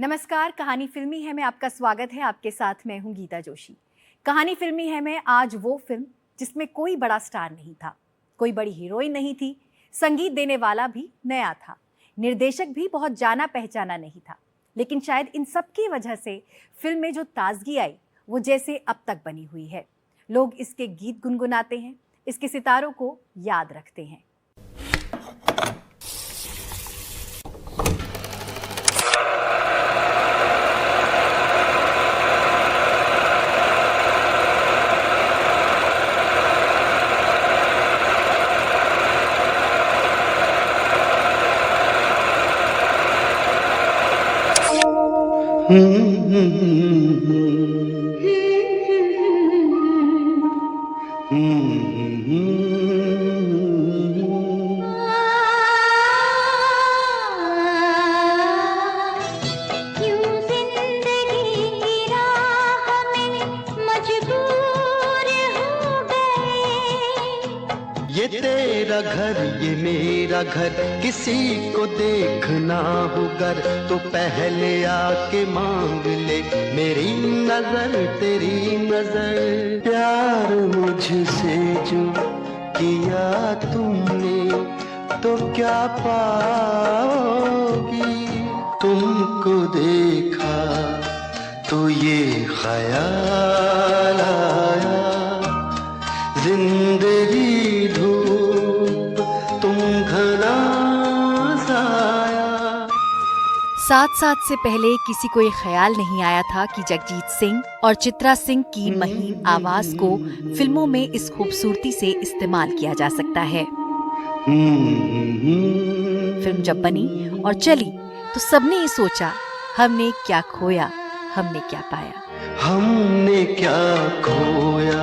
नमस्कार, कहानी फिल्मी है में आपका स्वागत है। आपके साथ मैं हूं गीता जोशी। कहानी फिल्मी है में आज वो फिल्म जिसमें कोई बड़ा स्टार नहीं था, कोई बड़ी हीरोइन नहीं थी, संगीत देने वाला भी नया था, निर्देशक भी बहुत जाना पहचाना नहीं था, लेकिन शायद इन सब की वजह से फिल्म में जो ताजगी आई वो जैसे अब तक बनी हुई है। लोग इसके गीत गुनगुनाते हैं, इसके सितारों को याद रखते हैं। ये तेरा घर ये मेरा घर, किसी को देखना हो गर तो पहले आके मांग ले मेरी नजर तेरी नजर। प्यार मुझसे जो किया तुमने तो क्या पाओगी, तुमको देखा तो ये ख्याल आया, जिंदगी धूप तुम घना साया। साथ से पहले किसी को ये ख्याल नहीं आया था कि जगजीत सिंह और चित्रा सिंह की महीन आवाज को फिल्मों में इस खूबसूरती से इस्तेमाल किया जा सकता है। फिल्म जब बनी और चली तो सबने ये सोचा, हमने क्या खोया, हमने क्या पाया। हमने क्या खोया,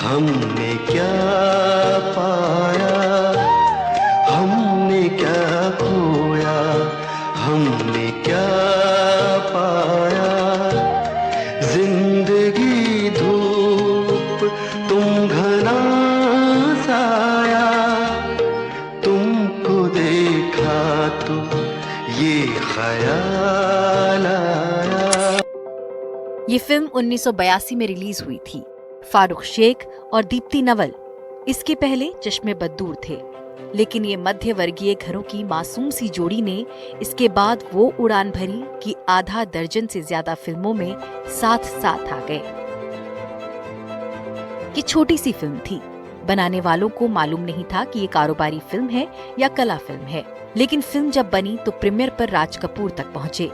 हमने क्या पाया, हमने क्या खोया, हमने क्या पाया, जिंदगी धूप तुम घना साया, तुमको देखा तो ये ख्याल आया। ये फिल्म 1982 में रिलीज हुई थी। फारूक शेख और दीप्ति नवल इसके पहले चश्मे बद्दूर थे, लेकिन ये मध्य वर्गीय घरों की मासूम सी जोड़ी ने इसके बाद वो उड़ान भरी कि आधा दर्जन से ज्यादा फिल्मों में साथ आ गए। ये छोटी सी फिल्म थी, बनाने वालों को मालूम नहीं था कि ये कारोबारी फिल्म है या कला फिल्म है, लेकिन फिल्म जब बनी तो प्रीमियर पर राज कपूर तक पहुंचे।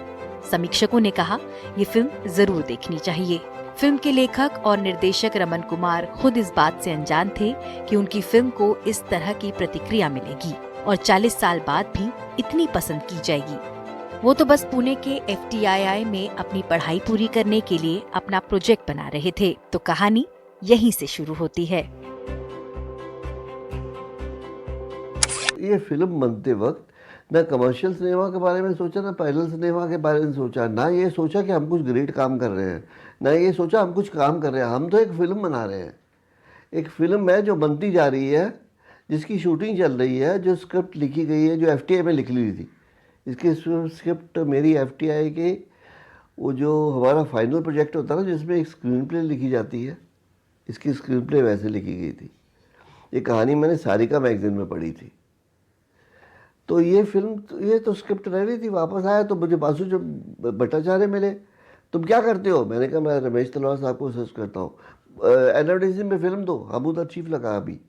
समीक्षकों ने कहा ये फिल्म जरूर देखनी चाहिए। फिल्म के लेखक और निर्देशक रमन कुमार खुद इस बात से अनजान थे कि उनकी फिल्म को इस तरह की प्रतिक्रिया मिलेगी और 40 साल बाद भी इतनी पसंद की जाएगी। वो तो बस पुणे के FTII में अपनी पढ़ाई पूरी करने के लिए अपना प्रोजेक्ट बना रहे थे, तो कहानी यहीं से शुरू होती है। ये फिल्म बनते वक्त ना कमर्शियल सिनेमा के बारे में सोचा, ना पैरेलल सिनेमा के बारे में सोचा, ना ये सोचा कि हम कुछ ग्रेट काम कर रहे हैं, ना ये सोचा हम कुछ काम कर रहे हैं। हम तो एक फ़िल्म बना रहे हैं। एक फ़िल्म है जो बनती जा रही है, जिसकी शूटिंग चल रही है, जो स्क्रिप्ट लिखी गई है, जो FTI में लिख ली थी। इसकी स्क्रिप्ट मेरी FTI के वो जो हमारा फाइनल प्रोजेक्ट होता है ना, जिसमें एक स्क्रीन प्ले लिखी जाती है, इसकी स्क्रीन प्ले वैसे लिखी गई थी। ये कहानी मैंने सारिका मैगजीन में पढ़ी थी। तो ये फिल्म, ये तो स्क्रिप्ट रह रही थी। वापस आया तो मुझे बासु जो भट्टाचार्य मिले, तुम क्या करते हो? मैंने कहा मैं रमेश तलवार साहब को सर्च करता हूँ, एडवर्टाइजिंग में फिल्म दो, हम उधर चीफ लगा अभी।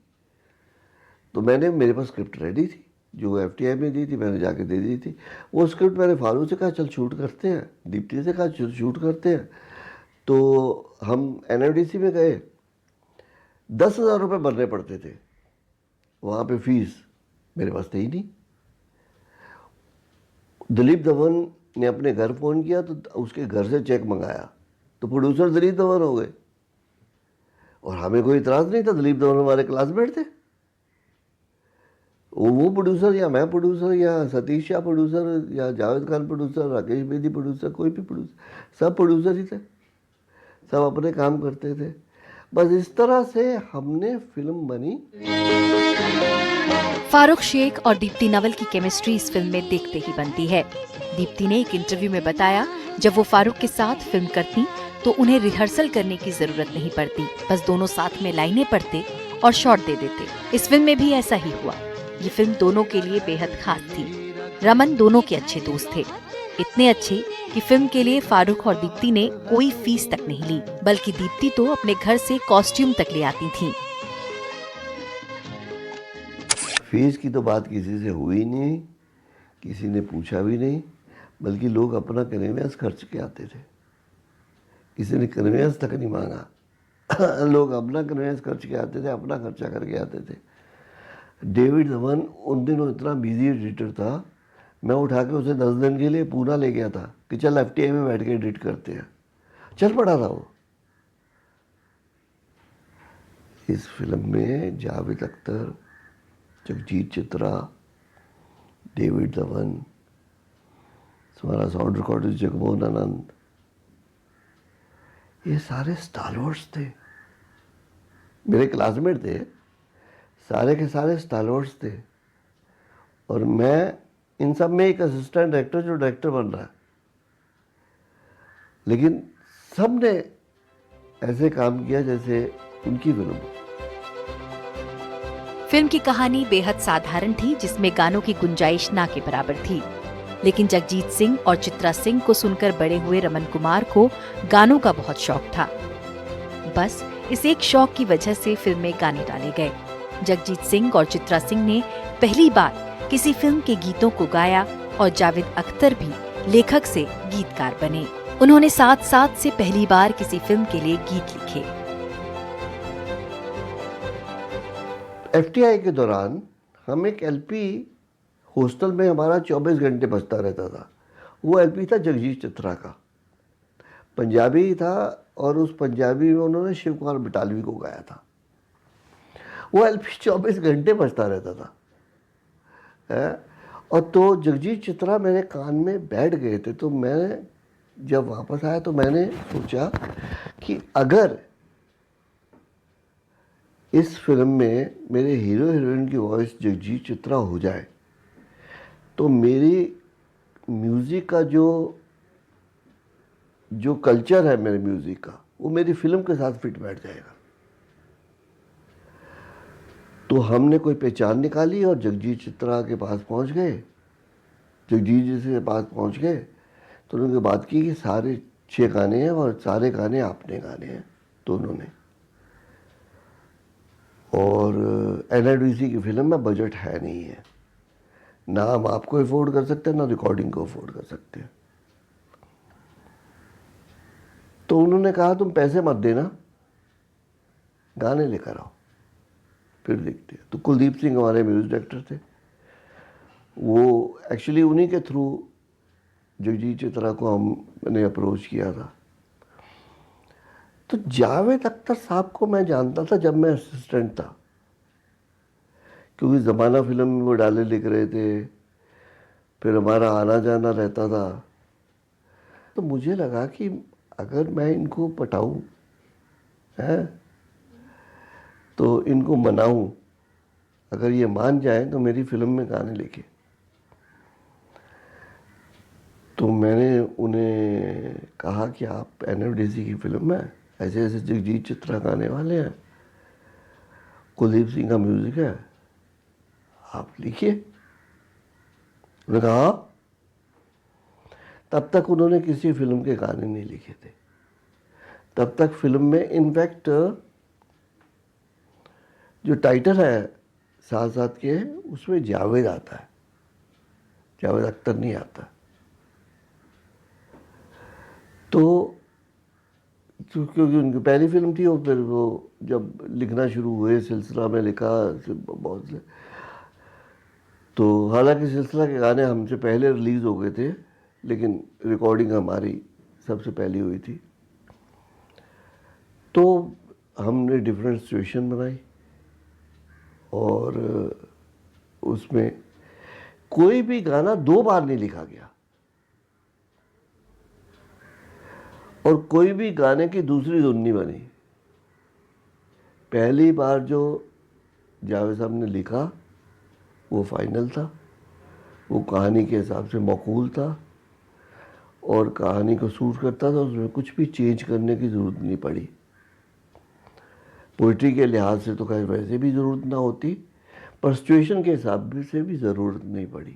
तो मेरे पास स्क्रिप्ट रेडी थी जो FTI में दी थी, मैंने जाके दे दी थी। वो स्क्रिप्ट मैंने फारूक से कहा चल शूट करते हैं, दीप्ति से कहा चल शूट करते हैं। तो हम NFDC में गए, 10,000 रुपये भरने पड़ते थे वहाँ पे फीस, मेरे पास थे ही नहीं। दिलीप धवन ने अपने घर फ़ोन किया तो उसके घर से चेक मंगाया, तो प्रोड्यूसर दिलीप धवन हो गए। और हमें कोई इतराज़ नहीं था, दिलीप धवन हमारे क्लासमेट थे। वो प्रोड्यूसर या मैं प्रोड्यूसर या सतीश शाह प्रोड्यूसर या जावेद खान प्रोड्यूसर, राकेश बेदी प्रोड्यूसर, कोई भी प्रोड्यूसर, सब प्रोड्यूसर ही थे, सब अपने काम करते थे। बस इस तरह से हमने फिल्म बनी। फारूक शेख और दीप्ति नवल की केमिस्ट्री इस फिल्म में देखते ही बनती है। दीप्ति ने एक इंटरव्यू में बताया, जब वो फारूक के साथ फिल्म करती तो उन्हें रिहर्सल करने की जरूरत नहीं पड़ती, बस दोनों साथ में लाइनें पढ़ते और शॉट दे देते। इस फिल्म में भी ऐसा ही हुआ। ये फिल्म दोनों के लिए बेहद खास थी। रमन दोनों के अच्छे दोस्त थे, इतने अच्छे कि फिल्म के लिए फारूक और दीप्ति ने कोई फीस तक नहीं ली, बल्कि दीप्ति तो अपने घर से कॉस्ट्यूम तक ले आती थीं। फीस की तो बात किसी से हुई नहीं, किसी ने पूछा भी नहीं, बल्कि लोग अपना कन्वीनियंस खर्च के आते थे। किसी ने कन्वीनियंस तक नहीं मांगा। लोग अपना कन्वीनियंस खर्च के आते थे, अपना खर्चा करके आते थे। डेविड धवन उन दिनों इतना बिजी एडिटर था, मैं उठा के उसे 10 दिन के लिए पूना ले गया था कि चल FTI में बैठ के एडिट करते हैं। चल पड़ा था वो। इस फिल्म में जावेद अख्तर, जगजीत चित्रा, डेविड धवन, हमारा साउंड रिकॉर्डर जगमोहन आनंद, ये सारे स्टारवर्स थे, मेरे क्लासमेट थे, सारे के सारे स्टारवर्स थे। और मैं इन सब में एक असिस्टेंट डायरेक्टर जो डायरेक्टर बन रहा है, लेकिन सब ने ऐसे काम किया जैसे उनकी फिल्म हो। फिल्म की कहानी बेहद साधारण थी, जिसमें गानों की गुंजाइश ना के बराबर थी। लेकिन जगजीत सिंह और चित्रा सिंह को सुनकर बड़े हुए रमन कुमार को गानों का बहुत शौक था। बस इस एक शौक की वजह से फिल्म में गाने डाले गए। जगजीत सिंह और चित्रा सिंह ने पहली बार किसी फिल्म के गीतों को गाया और जावेद अख्तर भी लेखक से गीतकार बने। उन्होंने साथ से पहली बार किसी फिल्म के लिए गीत लिखे। FTI के दौरान हम एक LP हॉस्टल में हमारा 24 घंटे बजता रहता था। वो LP था जगजीत चित्रा का, पंजाबी था, और उस पंजाबी में उन्होंने शिव कुमार बटालवी को गाया था। वो LP 24 घंटे बजता रहता था। और तो जगजीत चित्रा मेरे कान में बैठ गए थे। तो मैं जब वापस आया तो मैंने सोचा कि अगर इस फिल्म में मेरे हीरो हीरोइन की वॉइस जगजीत चित्रा हो जाए तो मेरी म्यूज़िक का जो कल्चर है मेरे म्यूज़िक का, वो मेरी फिल्म के साथ फिट बैठ जाएगा। तो हमने कोई पहचान निकाली और जगजीत चित्रा के पास पहुंच गए। जगजीत जी के पास पहुंच गए तो उन्होंने बात की कि सारे 6 गाने हैं और सारे गाने आपने गाने हैं दोनों ने, और NIDC की फिल्म में बजट है नहीं है, ना हम आपको अफोर्ड कर सकते हैं ना रिकॉर्डिंग को अफोर्ड कर सकते हैं। तो उन्होंने कहा तुम पैसे मत देना, गाने लेकर आओ फिर देखते हैं। तो कुलदीप सिंह हमारे म्यूजिक डायरेक्टर थे, वो एक्चुअली उन्हीं के थ्रू जगजीत चित्रा को हमने अप्रोच किया था। तो जावेद अख्तर साहब को मैं जानता था जब मैं असिस्टेंट था, क्योंकि ज़माना फिल्म में वो डाले लिख रहे थे, फिर हमारा आना जाना रहता था। तो मुझे लगा कि अगर मैं इनको पटाऊं तो इनको मनाऊं, अगर ये मान जाए तो मेरी फिल्म में गाने लिखे। तो मैंने उन्हें कहा कि आप NIDC की फिल्म में ऐसे ऐसे जगजीत चित्रा गाने वाले हैं, कुलदीप सिंह का म्यूज़िक है, आप लिखिए। उन्होंने कहा हाँ। तब तक उन्होंने किसी फिल्म के गाने नहीं लिखे थे। तब तक फिल्म में इनफैक्ट जो टाइटल है साथ साथ के, उसमें जावेद आता है, जावेद अख्तर नहीं आता। तो क्योंकि उनकी पहली फिल्म थी, और फिर वो जब लिखना शुरू हुए, सिलसिला में लिखा बहुत से। तो हालांकि सिलसिला के गाने हमसे पहले रिलीज़ हो गए थे, लेकिन रिकॉर्डिंग हमारी सबसे पहली हुई थी। तो हमने डिफरेंट सिचुएशन बनाई और उसमें कोई भी गाना 2 बार नहीं लिखा गया और कोई भी गाने की दूसरी धुन नहीं बनी। पहली बार जो जावेद साहब ने लिखा वो फाइनल था, वो कहानी के हिसाब से मकबूल था और कहानी को सूट करता था, उसमें कुछ भी चेंज करने की ज़रूरत नहीं पड़ी। पोइट्री के लिहाज से तो खैर वैसे भी ज़रूरत ना होती, पर सिचुएशन के हिसाब से भी ज़रूरत नहीं पड़ी।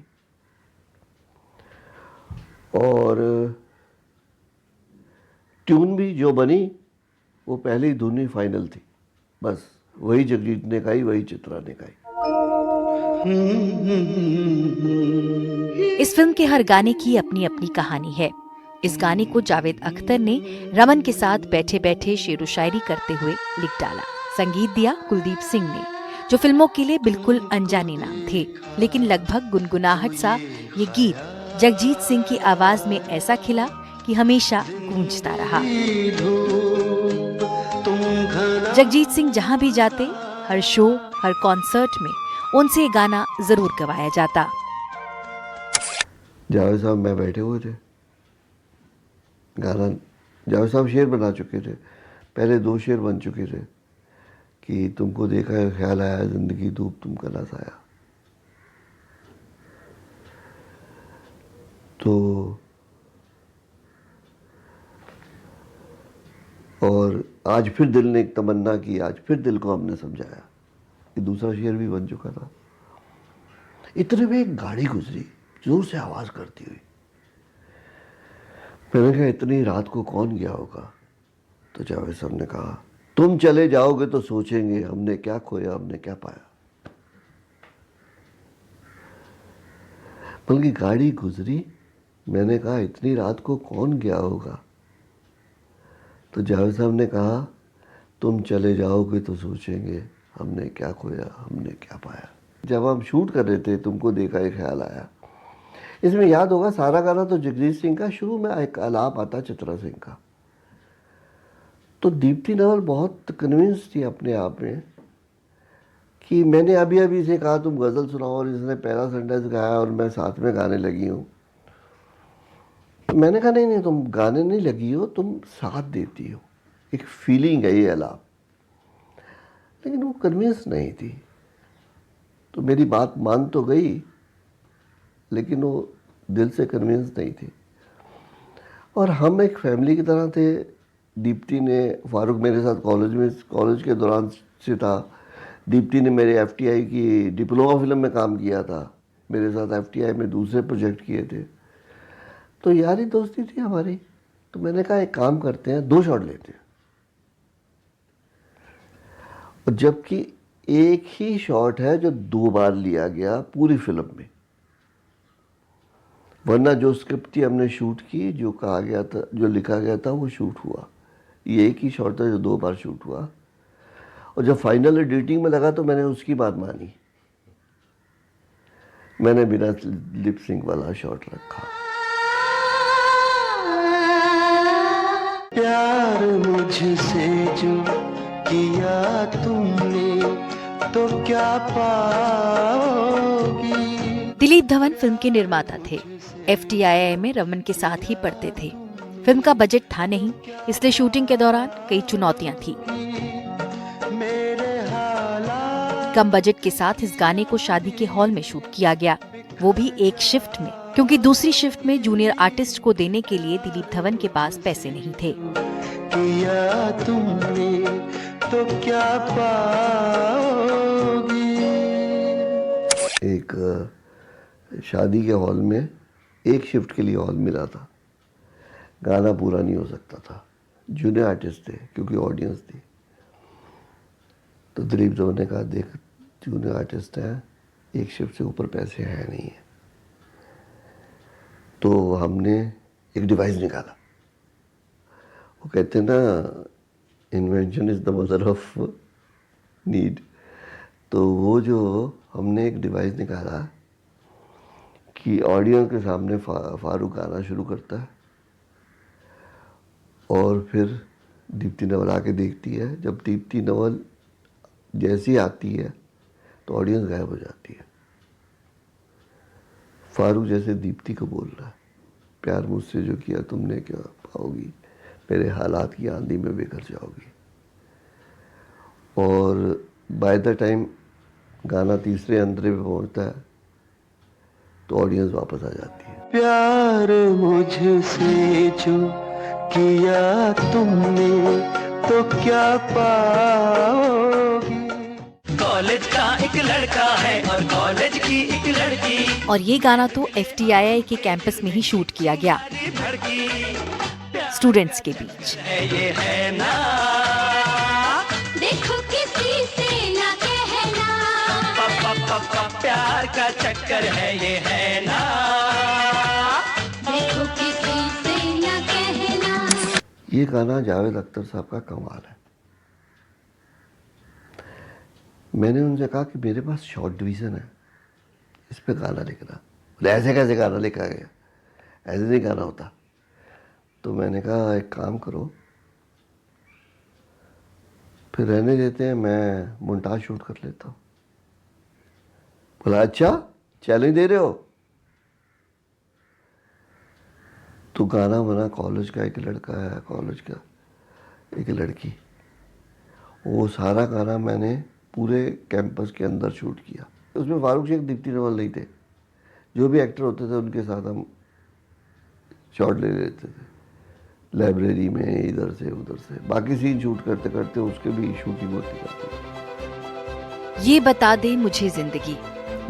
और ट्यून भी जो बनी वो पहली धुन ही फाइनल थी, बस वही जगजीत ने गाई, वही चित्रा ने गाई। इस फिल्म के हर गाने की अपनी अपनी कहानी है। इस गाने को जावेद अख्तर ने रमन के साथ बैठे बैठे शेरो शायरी करते हुए लिख डाला। संगीत दिया कुलदीप सिंह ने, जो फिल्मों के लिए बिल्कुल अनजाने नाम थे, लेकिन लगभग गुनगुनाहट सा ये गीत जगजीत सिंह की आवाज में ऐसा खिला कि हमेशा गूंजता रहा। जगजीत सिंह जहां भी जाते, हर शो, हर कॉन्सर्ट में उनसे ये गाना जरूर गवाया जाता। जावेद साहब मैं बैठे हुए थे, गाना जावेद साहब शेर बना चुके थे, पहले 2 शेर बन चुके थे कि तुमको देखा है ख्याल आया, जिंदगी धूप तुमका ना साया। तो और आज फिर दिल ने एक तमन्ना की, आज फिर दिल को हमने समझाया, ये दूसरा शेर भी बन चुका था। इतने में एक गाड़ी गुजरी, जोर से आवाज करती हुई। मैंने कहा इतनी रात को कौन गया होगा? तो जावेद साहब ने कहा तुम चले जाओगे तो सोचेंगे हमने क्या खोया, हमने क्या पाया। बल्कि गाड़ी गुजरी, मैंने कहा इतनी रात को कौन गया होगा? तो जावेद साहब ने कहा तुम चले जाओगे तो सोचेंगे हमने क्या खोया, हमने क्या पाया। जब हम शूट कर रहे थे तुमको देखा एक ख्याल आया, इसमें याद होगा सारा गाना तो जगजीत सिंह का, शुरू में एक आलाप आता चित्रा सिंह का। तो दीप्ति नवल बहुत कन्विंस थी अपने आप में कि मैंने अभी अभी इसे कहा तुम गज़ल सुनाओ, और इसने पहला सेंटेंस गाया और मैं साथ में गाने लगी हूँ। मैंने कहा नहीं नहीं, तुम गाने नहीं लगी हो, तुम साथ देती हो, एक फीलिंग है ये आलाप। लेकिन वो कन्विंस नहीं थी, तो मेरी बात मान तो गई, लेकिन वो दिल से कन्विंस नहीं थी। और हम एक फैमिली की तरह थे। दीप्ति ने, फारूक मेरे साथ कॉलेज के दौरान से था। दीप्ति ने मेरे एफटीआई की डिप्लोमा फिल्म में काम किया था, मेरे साथ एफटीआई में दूसरे प्रोजेक्ट किए थे, तो यारी दोस्ती थी हमारी। तो मैंने कहा एक काम करते हैं, 2 शॉट लेते हैं। और जबकि एक ही शॉट है जो 2 बार लिया गया पूरी फिल्म में, वरना जो स्क्रिप्ट थी हमने शूट की, जो कहा गया था, जो लिखा गया था वो शूट हुआ। ये एक ही शॉट था जो 2 बार शूट हुआ। और जब फाइनल एडिटिंग में लगा तो मैंने उसकी बात मानी, मैंने बिना लिप सिंक वाला शॉट रखा। प्यार मुझसे जो किया तुमने तो क्या पाओगी। दिलीप धवन फिल्म के निर्माता थे। एफटीआई में रमन के साथ ही पढ़ते थे। फिल्म का बजट था नहीं, इसलिए शूटिंग के दौरान कई चुनौतियां थी। कम बजट के साथ इस गाने को शादी के हॉल में शूट किया गया, वो भी एक शिफ्ट में, क्योंकि दूसरी शिफ्ट में जूनियर आर्टिस्ट को देने के लिए दिलीप धवन के पास पैसे नहीं थे। किया तुमने तो क्या पाओगी। एक शादी के हॉल में एक शिफ्ट के लिए हॉल मिला था, गाना पूरा नहीं हो सकता था, जूनियर आर्टिस्ट थे क्योंकि ऑडियंस थी। तो दिलीप धवन ने कहा देख जूनियर आर्टिस्ट है, एक शिफ्ट से ऊपर पैसे हैं नहीं है। तो हमने एक डिवाइस निकाला, वो कहते हैं ना invention is the mother of need. तो वो जो हमने एक डिवाइस निकाला कि ऑडियंस के सामने फारूक गाना शुरू करता है और फिर दीप्ति नवल आके देखती है। जब दीप्ति नवल जैसी आती है तो ऑडियंस गायब हो जाती है। फारूक जैसे दीप्ति को बोल रहा है, प्यार मुझसे जो किया तुमने क्या पाओगी, मेरे हालात की आंधी में बेघर जाओगी। और बाय द टाइम गाना तीसरे अंतरे पे पहुंचता है तो ऑडियंस वापस आ जाती है। प्यार मुझसे जो किया तुमने तो क्या पाओगी। कॉलेज का एक लड़का है और कॉलेज की एक लड़की और ये गाना तो FTII के कैंपस में ही शूट किया गया, स्टूडेंट्स के बीच। ये है ना, देखो किसी से ना कहना, प्यार का चक्कर है ये है ना, देखो किसी से ना कहना। ये गाना जावेद अख्तर साहब का कमाल है। मैंने उनसे कहा कि मेरे पास शॉर्ट डिवीज़न है, इस पे गाना लिखना। बोले ऐसे कैसे गाना लिखा गया, ऐसे नहीं गाना होता। तो मैंने कहा एक काम करो, फिर रहने देते हैं, मैं मोन्टाज शूट कर लेता हूँ। बोला अच्छा चैलेंज दे रहे हो। तो गाना बना, कॉलेज का एक लड़का है, कॉलेज का एक लड़की। वो सारा गाना मैंने पूरे कैंपस के अंदर शूट किया। उसमें फारूक शेख, दीप्ति नवल नहीं थे, जो भी एक्टर होते थे उनके साथ हम शॉट ले लेते थे, लाइब्रेरी में इधर से उधर से। बाकी सीन शूट करते करते उसके भी शूटिंग होती रहती। ये बता दे मुझे जिंदगी,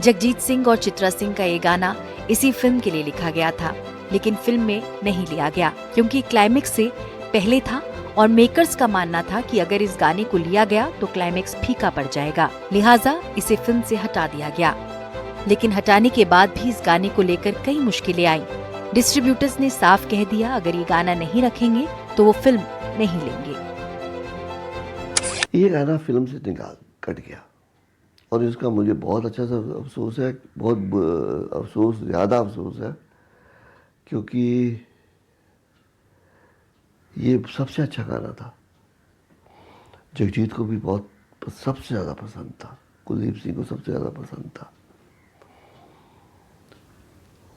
जगजीत सिंह और चित्रा सिंह का ये गाना इसी फिल्म के लिए लिखा गया था, लेकिन फिल्म में नहीं लिया गया क्योंकि क्लाइमेक्स से पहले था और मेकर्स का मानना था कि अगर इस गाने को लिया गया तो क्लाइमेक्स फीका पड़ जाएगा, लिहाजा इसे फिल्म से हटा दिया गया। लेकिन हटाने के बाद भी इस गाने को लेकर कई मुश्किलें आईं। डिस्ट्रीब्यूटर्स ने साफ कह दिया अगर ये गाना नहीं रखेंगे तो वो फिल्म नहीं लेंगे। ये गाना फिल्म से निकाल कट गया और इसका मुझे बहुत अच्छा सा अफसोस है, बहुत अफसोस, ज़्यादा अफसोस है, क्योंकि ये सबसे अच्छा गाना था। जगजीत को भी बहुत सबसे ज़्यादा पसंद था, कुलदीप सिंह को सबसे ज़्यादा पसंद था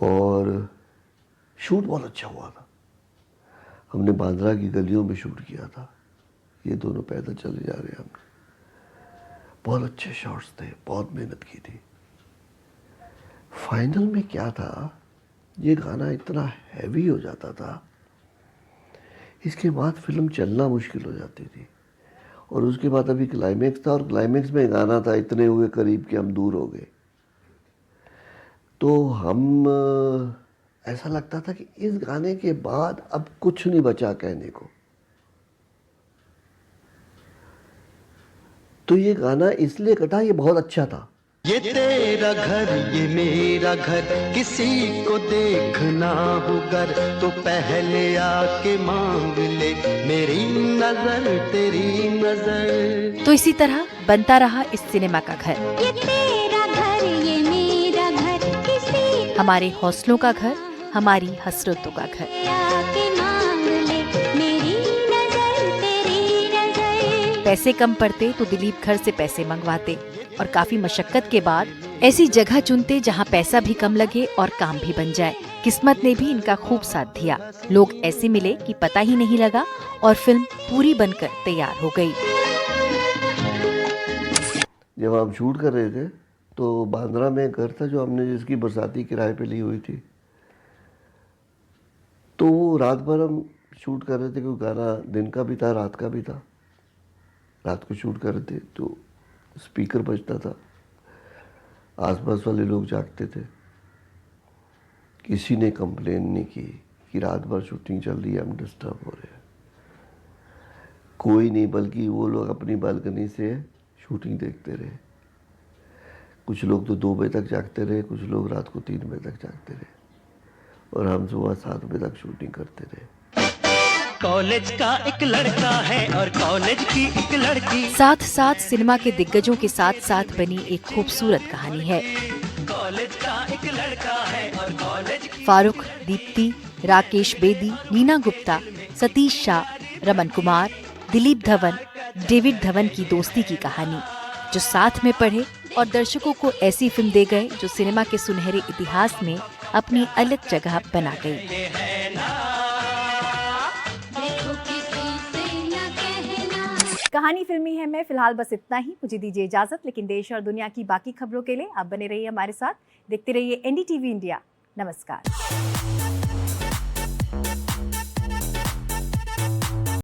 और शूट बहुत अच्छा हुआ था। हमने बांद्रा की गलियों में शूट किया था, ये दोनों पैदल चले जा रहे हैं। हमने बहुत अच्छे शॉट्स थे, बहुत मेहनत की थी। फाइनल में क्या था, ये गाना इतना हैवी हो जाता था, इसके बाद फिल्म चलना मुश्किल हो जाती थी। और उसके बाद अभी क्लाइमेक्स था और क्लाइमेक्स में गाना था इतने हुए करीब कि हम दूर हो गए। तो हम ऐसा लगता था कि इस गाने के बाद अब कुछ नहीं बचा कहने को। तो ये गाना इसलिए कटा, ये बहुत अच्छा था। ये तेरा घर ये मेरा घर, किसी को देखना हो गर तो पहले आके मांग ले मेरी नजर तेरी नजर। तो इसी तरह बनता रहा इस सिनेमा का घर, ये तेरा घर ये मेरा घर, किसी हमारे हौसलों का घर, हमारी हसरतों का घर। आके मांग ले मेरी नजर तेरी नजर। पैसे कम पड़ते तो दिलीप घर से पैसे मंगवाते और काफी मशक्कत के बाद ऐसी जगह चुनते जहां पैसा भी कम लगे और काम भी बन जाए। किस्मत ने भी इनका खूब साथ दिया, लोग ऐसे मिले कि पता ही नहीं लगा और फिल्म पूरी बनकर तैयार हो गई। जब हम शूट कर रहे थे तो बांद्रा में एक घर था जो हमने जिसकी बरसाती किराए पे ली हुई थी। तो रात भर हम शूट कर रहे थे, क्योंकि गाना दिन का भी था रात का भी था। रात को शूट कर रहे थे तो स्पीकर बजता था, आसपास वाले लोग जागते थे। किसी ने कंप्लेन नहीं की कि रात भर शूटिंग चल रही है, हम डिस्टर्ब हो रहे हैं। कोई नहीं, बल्कि वो लोग अपनी बालकनी से शूटिंग देखते रहे। कुछ लोग तो 2 बजे तक जागते रहे, कुछ लोग रात को 3 बजे तक जागते रहे और हम सुबह 7 बजे तक शूटिंग करते रहे। कॉलेज का एक लड़का है और कॉलेज की एक लड़की, साथ साथ सिनेमा के दिग्गजों के साथ साथ बनी एक खूबसूरत कहानी है। कॉलेज का एक लड़का है और कॉलेज फारूक, दीप्ति, राकेश बेदी, नीना गुप्ता, सतीश शाह, रमन कुमार, दिलीप धवन, डेविड धवन की दोस्ती की कहानी, जो साथ में पढ़े और दर्शकों को ऐसी फिल्म दे गए जो सिनेमा के सुनहरे इतिहास में अपनी अलग जगह बना गई। देखो किसी से ना कहना। कहानी फिल्मी है में फिलहाल बस इतना ही। मुझे दीजिए इजाजत, लेकिन देश और दुनिया की बाकी खबरों के लिए आप बने रहिए हमारे साथ। देखते रहिए NDTV इंडिया। नमस्कार।